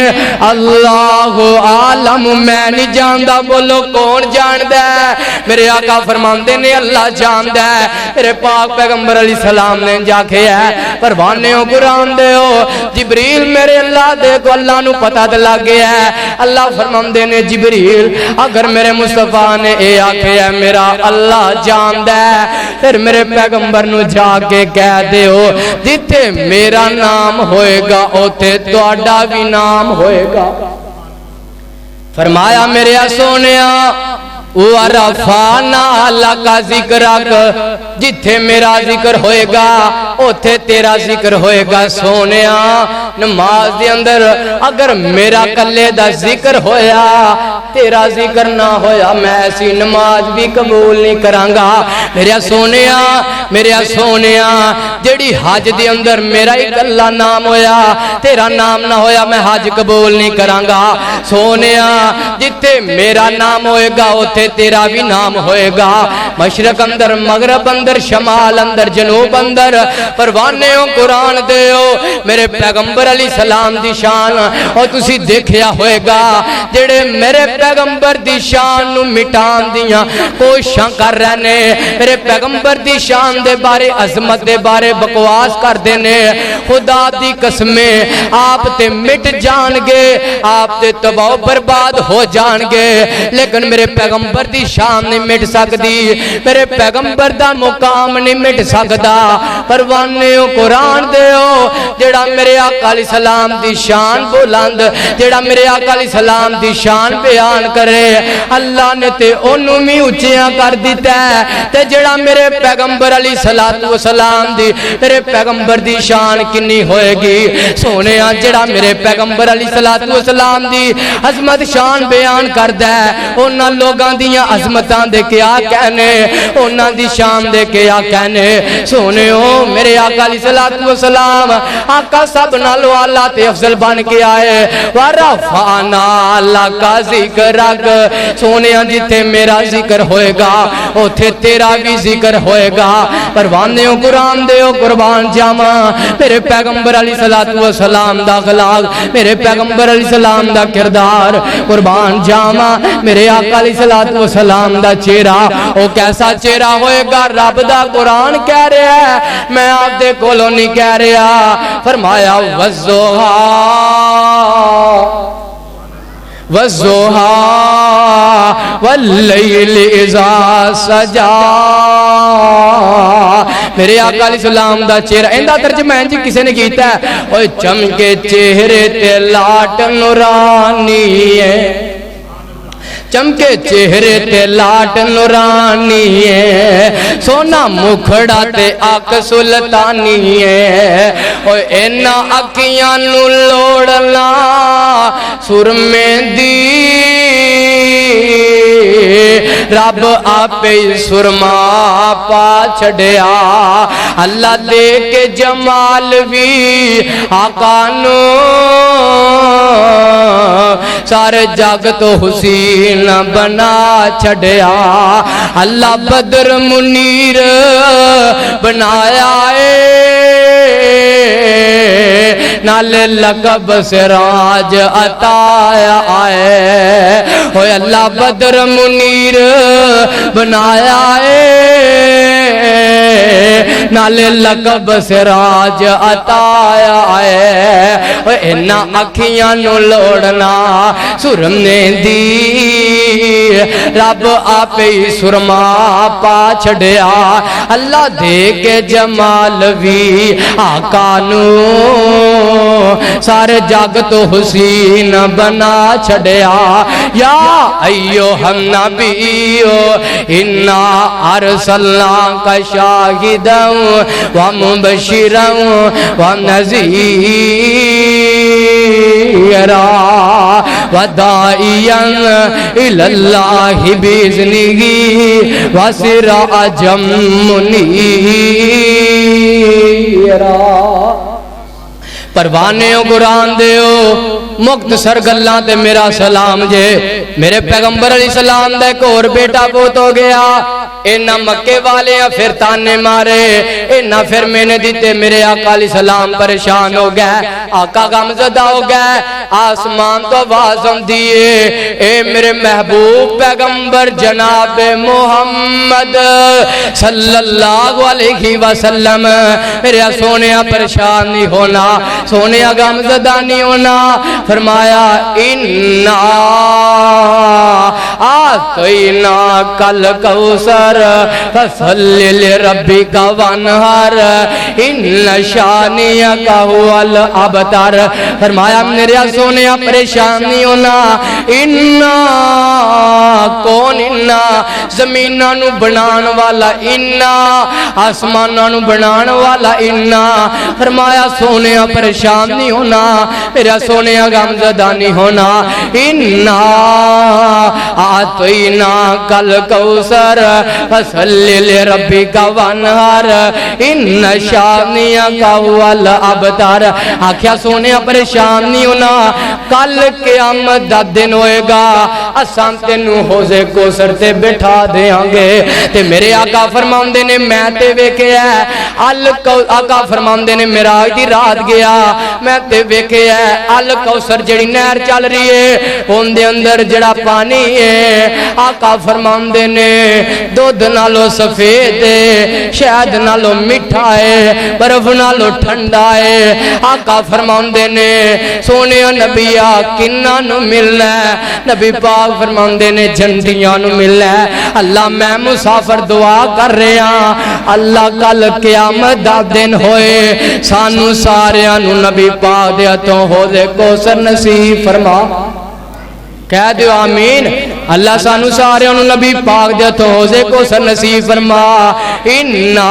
اللہ عالم میں نہیں جاندہ، بولو کون جاندہ ہے، میرے آقا فرماندے نے اللہ جاندہ ہے، میرے پاک پیغمبر علیہ السلام نے جا کے ہے پروانے ہو قرآن دے ہو، جبریل میرے اللہ دے کو اللہ نو پتہ دلا گیا ہے، اللہ فرماندے نے جبریل اگر میرے مصطفیٰ نے اے آکھے ہے میرا اللہ جاندہ ہے، پھر میرے پیغمبر نو جا کے کہہ دے ہو جتے میرا نام ہوئے گا اوتے توڑا بھی نام ہوئے گا۔ فرمایا میرے سونیا وَرَفَعْنَا لَكَ ذِكْرَكَ، جتھے میرا ذکر ہوئے گا اوتھے تیرا ذکر ہوئے گا۔ سونیا نماز دے اندر اگر میرا کلے دا ذکر ہویا تیرا ذکر نہ ہویا میں ایسی نماز بھی قبول نہیں کرانگا۔ میرے سونیا جڑی حج دے اندر میرا ہی کلہ نام ہویا تیرا نام نہ ہویا میں حج قبول نہیں کرانگا۔ سونیا جتے میرا نام ہوئے گا اوتھے تیرا بھی نام ہوئے گا، مشرق اندر مغرب اندر شمال اندر جنوب اندر، پروانے ہو قرآن دے ہو میرے پیغمبر علیہ السلام دی شان، اور تسی دیکھیا ہوئے گا جڑے میرے پیغمبر دی شان نو مٹان دیاں کوشاں کر رہنے، میرے پیغمبر دی شان دے بارے عظمت دے بارے بکواس کر دینے، خدا دی قسمیں آپ تے مٹ جان گے، آپ تے تباہ برباد ہو جان گے، لیکن میرے پیغمبر دی شان نہیں مٹ سکتی، میرے پیغمبر دا مقام نہیں مٹ سکتا۔ پروانے ہو قرآن دے ہو جڑا میرے آقا علیہ السلام دی شان بلند، جڑا میرے آقا علیہ السلام دی شان بیان کرے، اللہ نے تے انہوں میں اچھیاں کر دیتا ہے، تے جڑا میرے پیغمبر علیہ السلام دی میرے پیغمبر دی شان کنی ہوئے گی۔ سونے جڑا میرے پیغمبر علیہ السلام دی عظمت شان بیان کردہ ہے، انہاں لوگاں دیاں عظمتاں دے کیا کہنے، انہاں دی شان دے کیا کہنے۔ سونے ہو میرے آقا علیہ السلام آقا سب نالو اللہ تے افضل بن کے آئے، وَرَفَعْنَا لَكَ ذِكْرَكَ، سونے جتے میرا ذکر ہوئے گا اوتھے تیرا بھی ذکر ہوئے گا۔ پروانے ہو قرآن دے ہو قربان جاما میرے پیغمبر علیہ السلام دا اخلاق، میرے پیغمبر علیہ السلام دا کردار، قربان جاما میرے آقا علیہ السلام دا چہرہ، او کیسا چہرہ ہوئے گا رب دا قرآن کہہ رہا ہے، میں آپ دے کولوں نہیں کہہ رہا۔ فرمایا وَالضُّحَى وَاللَّيْلِ إِذَا سَجَى، میرے آقا علیہ السلام دا چہرہ اندہ ترجمہ جی کسے نے کیتا ہے، اوہ چمکے چہرے تے لاٹ نورانی ہے، چمکے چہرے تے لاٹ نورانی ہے، سونا مکھڑا تے آنکھ سلطانی ہے، اوہ اینا اکیاں نو لوڑنا سرمیں دی رب آپ سرما پا چھڑیا اللہ دے کے جمال بھی آقا نو سارے جگ تو حسین بنا چھڑیا اللہ بدر منیر بنایا نال لقب سراج عطایا ہوئے اللہ بدر منیر بنایا نال لقب سراج عطایا اینا اکھیاں نو لوڑنا سرمنے دی رب آپ سرما پا چھڑیا اللہ دے کے جمال بھی آقا نو سارے جگ تو حسین بنا چھڑیا یا ایوہ النبیو انا ارسلناک شاہدا ومبشرا ونذیرا وداعیا الاللہ باذنہ وسراجا منیرا پروانے قرآن دیو مختصر گلاں تے میرا سلام جے میرے پیغمبر علیہ السلام دا ایک اور بیٹا پوت ہو گیا اینا مکے والے ہیں پھر تانے مارے اینا پھر میں نے دیتے میرے آقا علیہ السلام پریشان ہو گئے آقا غمزدہ ہو گئے آسمان تو آوازم دیئے اے میرے محبوب پیغمبر جناب محمد صلی اللہ علیہ وسلم میرے سونے پریشان نہیں ہونا سونے غمزدہ نہیں ہونا فرمایا انا آتینا کل کوثر فصلی لربک وانہر ان شانیک هو الابتر فرمایا میرے سونے پریشان نہیں ہونا انا کون انا زمینہ نو بنان والا انا آسمانہ نو بنان والا انا فرمایا سونے پریشان نہیں ہونا میرا سونے غمزدہ نہیں ہونا انا آتینا کل کوثر فصلی لربک وانہر ان شانیک هو الابتر آکھیا سونے پریشان نہیں ہونا کل قیامت دا دن ہوئے گا اسان تینوں حوضے کوثر تے بٹھا دیاں گے تے میرے آقا فرماندے نے میں تے ویکھے ہے آقا فرماندے نے میرا آج دی رات گیا میں تے ویکھے ہے الکوثر جڑی نہر چل رہی ہے ان دے اندر جڑا پانی ہے آقا فرماندے نے دودھ نالو سفید ہے شہد نالو مٹھا ہے برف نالو ٹھنڈا ہے آقا فرماندے نے سونے نبیہ کنہ نو ملنا ہے نبی پاک فرماندے نے جنتیاں نو ملنا ہے اللہ میں مسافر دعا کر رہے ہیں اللہ کل قیامت دا دن ہوئے سانو ساریاں نو نبی پاک دے ہتھوں حوض کوثر نصیب فرما کہہ دیو آمین اللہ سانو سارے انہوں نبی پاک دے تو حوضے کو سر نصیب فرما انا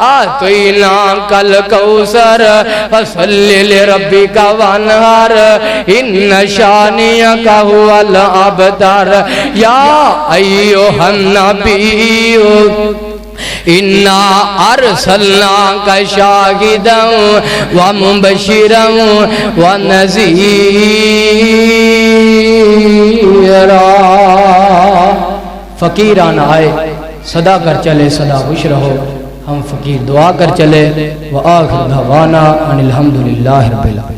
آتینا کل کوثر فصلی لربک وانہر ان شانیک هو الابتر یا ایوہ النبیو انا ارسلناک شاہدا ومبشرا ونذیرا فقیران آئے صدا کر چلے صدا خوش رہو ہم فقیر دعا کر چلے وآخر دعوانا ان الحمدللہ رب العالمین